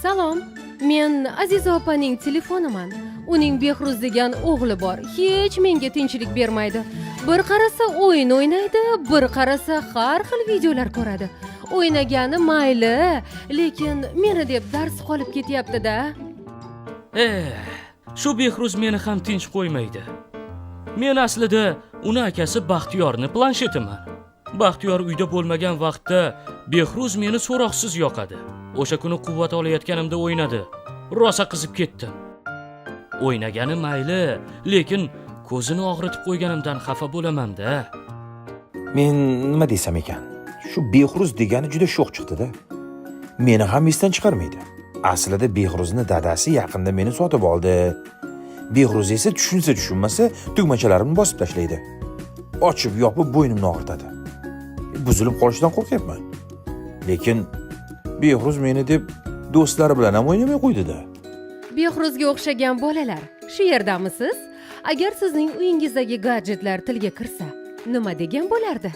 Salom. Men Aziza opaning telefoniman. Uning Behruz degan o'g'li bor. Hech menga tinchlik bermaydi. Bir qarasa o'yin o'ynaydi, bir qarasa har xil videolar ko'radi. O'ynagani mayli, lekin meni deb dars qolib ketyapti-da. Shu Behruz meni ham tinch qo'ymaydi. Men aslida uni akasi Baxtiyorni planshetiman. Baxtiyor uyda bo'lmagan vaqtda Behruz meni so'roqsiz yoqadi. O'sha kuni quvvat olayotganimda o'ynadi. Rosa qizib ketdim. O'ynagani mayli, lekin ko'zini og'ritib qo'yganimdan xafa bo'laman-da. Men nima desam ekan? Shu Behruz degani juda sho'x chiqdi-da. Meni ham esdan chiqarmaydi. Aslida Behruzni dadasi yaqinda meni sotib oldi. Behruz esa tushunsa tugmachalarimni bosib tashlaydi. Ochib, yopib bo'ynimni og'ritadi. Buzilib qolishdan qo'rqyapman. Lekin Behruz meni deb do'stlari bilan ham o'ynamay qo'ydi-da. Behruzga o'xshagan bolalar, shu yerdamisiz? Agar sizning uyingizdagi gadjetlar tilga kirsa, nima degan bo'lardi?